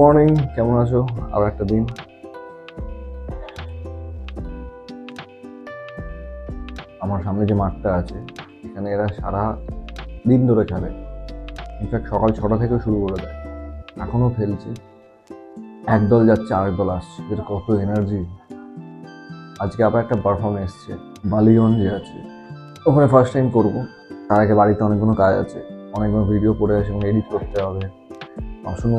Morning, কেমন আছো? আবার একটা দিন। আমার সামনে যে মাঠটা আছে এখানে এরা সারা দিন ধরে খেলে। ইনফ্যাক্ট সকাল 6টা থেকেও শুরু করে দেয়, এখনো খেলছে। একদল যাচ্ছে আরেক দল আসছে, এদের কত এনার্জি। আজকে আবার একটা পারফরমেন্স এসছে, বালিগঞ্জে আছে, ওখানে ফার্স্ট টাইম করবো। তার আগে বাড়িতে অনেকগুলো কাজ আছে, অনেকগুলো ভিডিও পড়ে আছে, এডিট করতে হবে, বাসনও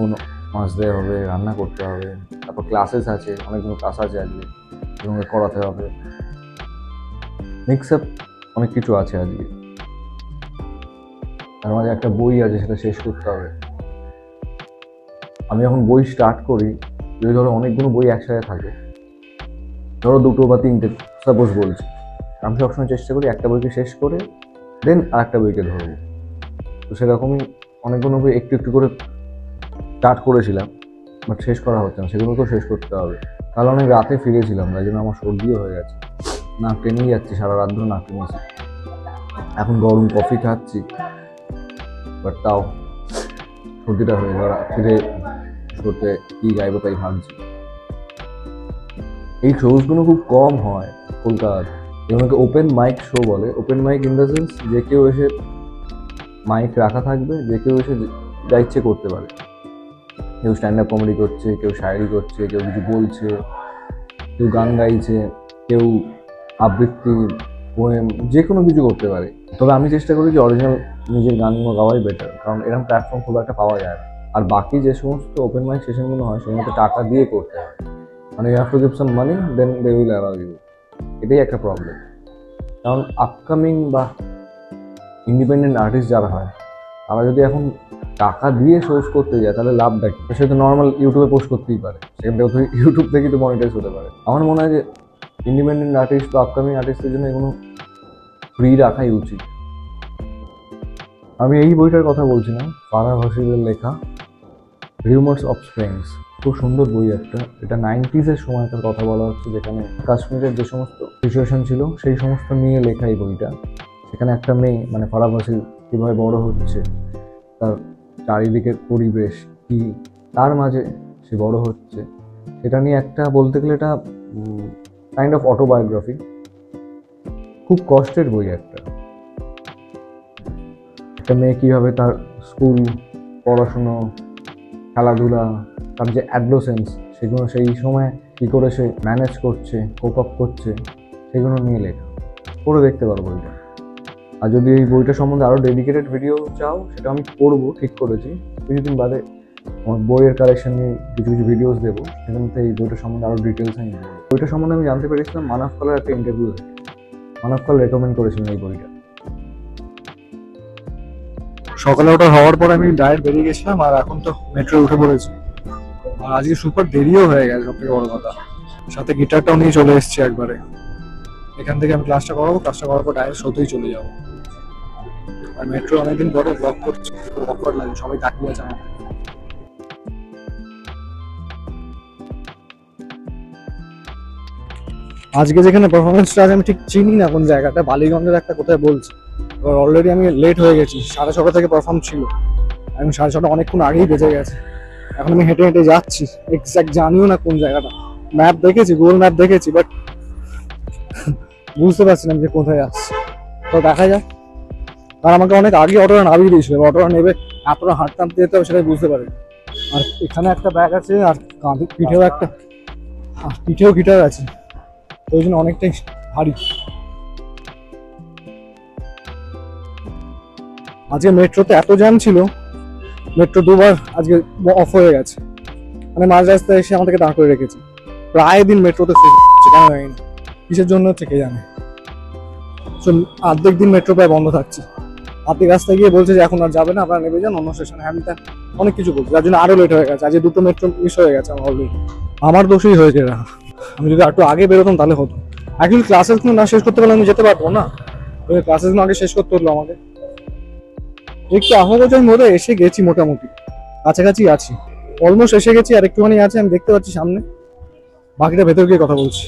মাজতে হবে, রান্না করতে হবে, তারপর ক্লাসেস আছে, অনেকগুলো ক্লাস আছে আজকে, এবং করাতে হবে। মিক্স আপ অনেক কিছু আছে আজকে। তার মাঝে একটা বই আছে, সেটা শেষ করতে হবে। আমি যখন বই স্টার্ট করি, যদি ধরো অনেকগুলো বই একসাথে থাকে, ধরো 2টো বা 3টে সাপোজ বলছি, আমি সবসময় চেষ্টা করি একটা বইকে শেষ করে দেন আর একটা বইকে ধরবো। তো সেরকমই অনেকগুলো বই একটু একটু করে স্টার্ট করেছিলাম, বাট শেষ করা হচ্ছে না, সেগুলোকেও শেষ করতে হবে। তাহলে অনেক রাতে ফিরেছিলাম, তাই জন্য আমার সর্দিও হয়ে গেছে, নাক টেনেই যাচ্ছি, সারা রাত ধরে নাক টেনেছি। এখন গরম কফি খাচ্ছি, বাট তাও সর্দিটা হয়ে যাওয়ার ফিরে করতে কি গাইবো তাই ভাবছি। এই শোজগুলো খুব কম হয় কলকাতায়, এগুলোকে ওপেন মাইক শো বলে। Open mic in the sense যে কেউ এসে মাইক রাখা থাকবে, যে কেউ এসে যা ইচ্ছে করতে পারে। কেউ স্ট্যান্ড আপ কমেডি করছে, কেউ শায়েরি করছে, কেউ কিছু বলছে, কেউ গান গাইছে, কেউ আবৃত্তি, পোয়েম, যে কোনো কিছু করতে পারে। তবে আমি চেষ্টা করি যে অরিজিনাল নিজের গানগুলো গাওয়াই বেটার, কারণ এরকম প্ল্যাটফর্ম খুব একটা পাওয়া যায় না। আর বাকি যে সমস্ত ওপেন মাইক সেশনগুলো হয় সেগুলোতে টাকা দিয়ে করতে হয়, মানে you have to give some money then they will allow you. এটাই একটা প্রবলেম। কারণ আপকামিং বা ইন্ডিপেন্ডেন্ট আর্টিস্ট যারা হয়, তারা যদি এখন টাকা দিয়ে সোর্স করতে যায় তাহলে লাভটা কি? সে তো নর্মাল ইউটিউবে পোস্ট করতেই পারে, সেখান থেকে ইউটিউব থেকেই তো মনিটাইজ হতে পারে। আমার মনে হয় যে ইন্ডিপেন্ডেন্ট আর্টিস্ট বা আপকামিং আর্টিস্টের জন্য এগুলো ফ্রি রাখাই উচিত। আমি এই বইটার কথা বলছি না, ফারাহ ভাসিরের লেখা রিউমার্স অফ স্প্রিংস। খুব সুন্দর বই একটা। এটা 90s সময়কার কথা বলা হচ্ছে, যেখানে কাশ্মীরের যে সমস্ত সিচুয়েশন ছিল সেই সমস্ত নিয়ে লেখা এই বইটা। সেখানে একটা মেয়ে, মানে ফারাহ ভাসির, কীভাবে বড় হচ্ছে, তার চারিদিকের পরিবেশ কি, তার মাঝে সে বড় হচ্ছে, সেটা নিয়ে একটা, বলতে গেলে এটা কাইন্ড অফ অটোবায়োগ্রাফি। খুব কষ্টের বই একটা মেয়ে কীভাবে তার স্কুল, পড়াশুনো, খেলাধুলা, তার যে অ্যাডোলেসেন্স, সেগুলো সেই সময় কী করে সে ম্যানেজ করছে, কোপ আপ করছে, সেগুলো নিয়ে লেখা। পড়ে দেখতে পারো বইটা। আর যদি এই বইটা সম্বন্ধে আরও ডেডিকেটেড ভিডিও চাও, সেটা আমি করবো, ঠিক করেছি। কিছুদিন বাদে আমার বইয়ের কালেকশন নিয়ে কিছু কিছু ভিডিওস দেবো, সেখানে এই বইটা সম্বন্ধে আরও ডিটেলস আমি দেবো। বইটা সম্বন্ধে আমি জানতে পেরেছিলাম মানব কলার একটা ইন্টারভিউ থেকে। মানব কল রেকমেন্ড করেছিলেন এই বইটা। সকালে ওটা হওয়ার পর আমি ডাইরেক্ট বেরিয়ে গেছিলাম, আর এখন তো মেট্রো উঠে পড়েছি। আর আজকে সুপার দেরিও হয়ে গেছে, সব থেকে বড় কথা। সাথে গিটারটাও নিয়ে চলে এসেছি একবারে। এখান থেকে আমি ক্লাসটা করাবো, ক্লাসটা করার পর ডাইরেক্ট শোতেই চলে যাবো। আর মেট্রো অনেকদিন পরে ব্লক করছে, অকওয়ার্ড লাগে, সবাই তাকিয়ে আছে আমার। আজকে যেখানে পারফরমেন্সটা আছে আমি ঠিক চিনি না কোন জায়গাটা, বালিগঞ্জের একটা কোথায় বলছি। এবার অলরেডি আমি লেট হয়ে গেছি, 6:30 থেকে পারফর্ম ছিল, এখন 6:30 অনেকক্ষণ আগেই বেজে গেছে। এখন আমি হেঁটে হেঁটে যাচ্ছি, এক্স্যাক্ট জানিও না কোন জায়গাটা। ম্যাপ দেখেছি, গুগল ম্যাপ দেখেছি, বাট বুঝতে পারছি না যে কোথায় আসছি। তো দেখা যাক। আর আমাকে অনেক আগে অটোটা নামিয়ে দিয়েছিল, অটোটা নেবে এতটা হাঁটতে যেতে হবে সেটাই বুঝতে পারি। আর এখানে একটা ব্যাগ আছে, আর কাঁধে পিঠেও গিটার আছে, তো ওই জন্য অনেকটাই ভারী। আজকে মেট্রোতে এত জ্যাম ছিল, মেট্রো 2বার আজকে অফ হয়ে গেছে, মানে মাঝ রাস্তায় এসে আমাদেরকে দাঁড় করে রেখেছে। প্রায় দিন মেট্রোতে কেন জানি না, কিসের জন্য হচ্ছে কে জানে। অর্ধেক দিন মেট্রো প্রায় বন্ধ থাকছে। অর্ধেক রাস্তায় গিয়ে বলছে যে এখন আর যাবে না, আপনারা নেমে যান অন্য স্টেশনে, হ্যান্ড অনেক কিছু বলছে, যার জন্য আরো লেট হয়ে গেছে। আজকে 2টো মেট্রো মিস হয়ে গেছে আমার অলরেডি। আমার দোষই হয়েছে না, আমি যদি একটু আগে বেরোতাম তাহলে হতো। অ্যাকচুয়ালি ক্লাসেসগুলো না শেষ করতে পারলে আমি যেতে পারবো না, ক্লাসেসগুলো আগে শেষ করতে হলো আমাকে। একটু আহ্বান আমি বোধহয় এসে গেছি, মোটামুটি কাছাকাছি আছি, অলমোস্ট এসে গেছি। আর একটুখানি আছে, আমি দেখতে পাচ্ছি সামনে, বাকিটা ভেতর গিয়ে কথা বলছি।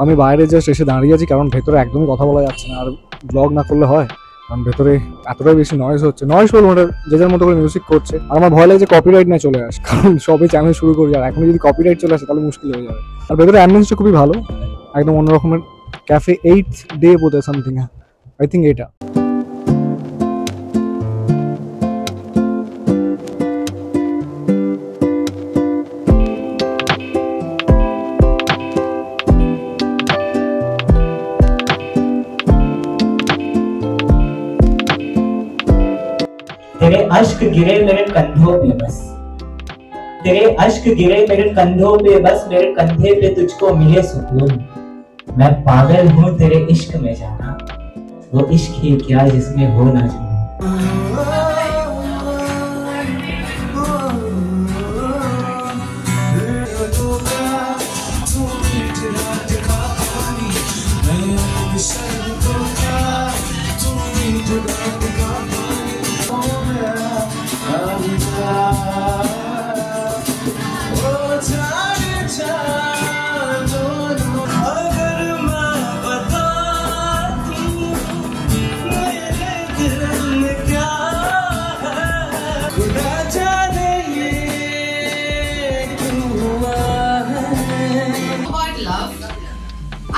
আমি বাইরে জাস্ট এসে দাঁড়িয়ে আছি, কারণ ভেতরে একদমই কথা বলা যাচ্ছে না, আর ব্লগ না করলে হয়, কারণ ভেতরে এতটাই বেশি নয়েজ হচ্ছে। নয়েজ বলবো না, যে যার মতো করে মিউজিক করছে, আর আমার ভয় লাগে যে কপিরাইট না চলে আসে, কারণ সবে চ্যানেল শুরু করি, আর এখন যদি কপিরাইট চলে আসে তাহলে মুশকিল হয়ে যাবে। আর ভেতরে অ্যাম্বিয়েন্সটা খুবই ভালো, একদম অন্য রকমের ক্যাফে 8th ডে বোধহয় সামথিং, আই থিঙ্ক এটা। तेरे अश्क गिरे मेरे कंधों पे बस, तेरे अश्क गिरे मेरे कंधों पे बस, मेरे कंधे पे तुझको मिले सुकून। मैं पागल हूँ तेरे इश्क में जाना, वो इश्क ही क्या जिसमें हो ना जुनून।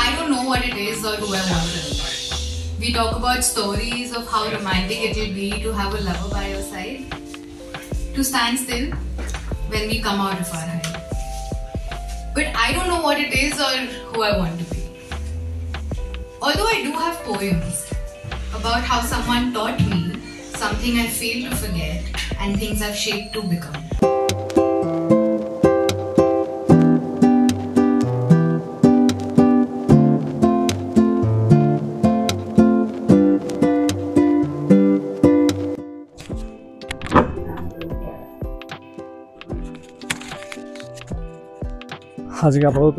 I don't know what it is or who I want to be. We talk about stories of how romantic it will be to have a lover by your side, to stand still when we come out of our hide. But I don't know what it is or who I want to be. Although I do have poems about how someone taught me something I failed to forget and things I've shaped to become. আজকে আপাতত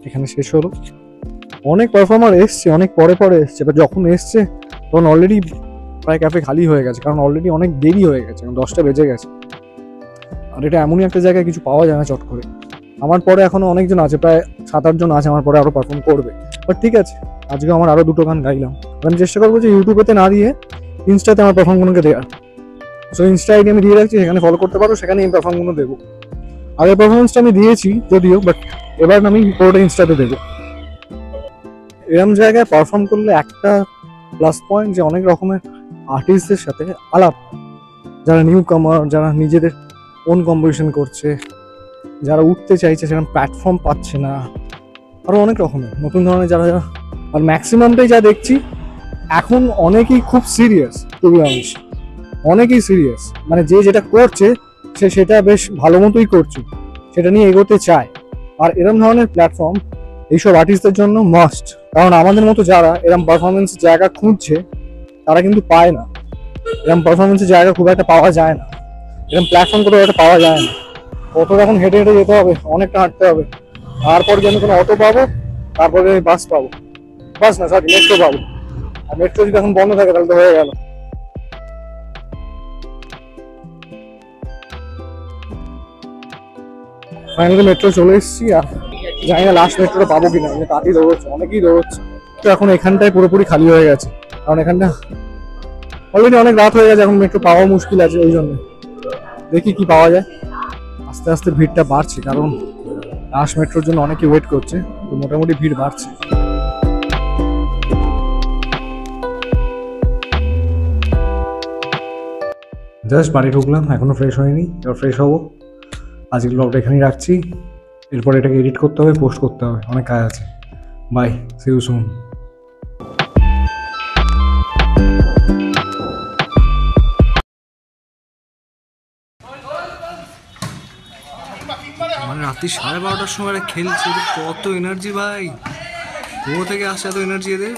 এখানে শেষ হলো। অনেক performer এসছে, অনেক পরে পরে এসছে, এবার যখন এসছে তখন অলরেডি প্রায় ক্যাফে খালি হয়ে গেছে, কারণ অলরেডি অনেক দেরি হয়ে গেছে, 10টা বেজে গেছে। আর এটা এমনই একটা জায়গায় কিছু পাওয়া যায় না চট করে। আমার পরে এখনো অনেকজন আছে, প্রায় 7-8 জন আছে আমার পরে আরও পারফর্ম করবে। বাট ঠিক আছে, আজকে আমার আরও 2টো গান গাইলাম। আমি চেষ্টা করবো যে ইউটিউবেতে না দিয়ে ইনস্টাতে আমার পারফর্মগুলোকে দেওয়ার। সো ইনস্টা আইডি আমি দিয়ে রাখছি, সেখানে ফলো করতে পারো, সেখানে এই পারফর্মগুলো দেবো। আগের পারফরমেন্সটা আমি দিয়েছি যদিও, বাট এবার আমি পুরোটা ইনস্টাতে দেবো। এরকম জায়গায় পারফর্ম করলে একটা প্লাস পয়েন্ট যে অনেক রকমের আর্টিস্টদের সাথে আলাপ, যারা নিউ কামার, যারা নিজেদের ওন কম্পিটিশন করছে, যারা উঠতে চাইছে সেরকম প্ল্যাটফর্ম পাচ্ছে না, আরও অনেক রকমের নতুন ধরনের যারা যারা। আর ম্যাক্সিমামটাই যা দেখছি এখন অনেকেই খুব সিরিয়াস, টু বি অনেস্ট, অনেকেই সিরিয়াস, মানে যে যেটা করছে সে সেটা বেশ ভালো মতোই করছে, সেটা নিয়ে এগোতে চায়। আর এরম ধরনের প্ল্যাটফর্ম এইসব আর্টিস্টদের জন্য মাস্ট, কারণ আমাদের মতো যারা এরম পারফরমেন্স জায়গা খুঁজছে তারা কিন্তু পায় না। এরম পারফরমেন্সের জায়গা খুব একটা পাওয়া যায় না, এরকম প্ল্যাটফর্ম কোথাও একটা পাওয়া যায় না। কত এখন হেঁটে হেঁটে যেতে হবে, অনেকটা হাঁটতে হবে, তারপর যেন কোনো অটো পাবো, তারপরে আমি বাস পাবো, বাস না সরি মেট্রো পাবো। আর মেট্রো যদি এখন বন্ধ থাকে তাহলে তো হয়ে গেল। ফাইনালি মেট্রো চলে এসেছি, আর জানি না লাস্ট মেট্রোটা পাবো কিনা, মানে তাড়াতাড়ি দৌড়চ্ছে, অনেকেই দৌড়চ্ছে। তো এখন এখানটায় পুরোপুরি খালি হয়ে গেছে, কারণ এখানটা অলরেডি অনেক রাত হয়ে গেছে, এখন মেট্রো পাওয়া মুশকিল আছে। ওই জন্য দেখি কি পাওয়া যায়। আস্তে আস্তে ভিড়টা বাড়ছে, কারণ লাস্ট মেট্রোর জন্য অনেকে ওয়েট করছে, তো মোটামুটি ভিড় বাড়ছে। জাস্ট বাড়ি ঢুকলাম, এখনো ফ্রেশ হয়নি, এবার ফ্রেশ হবো। আজকের ব্লগটা এখানেই রাখছি, এরপর এটাকে এডিট করতে হবে, পোস্ট করতে হবে, অনেক কাজ আছে। Bye, see you soon. মানে রাত্রি 12:30টার সময় খেলছে, কত এনার্জি ভাই, কোথা থেকে আসছে এত এনার্জি এদের।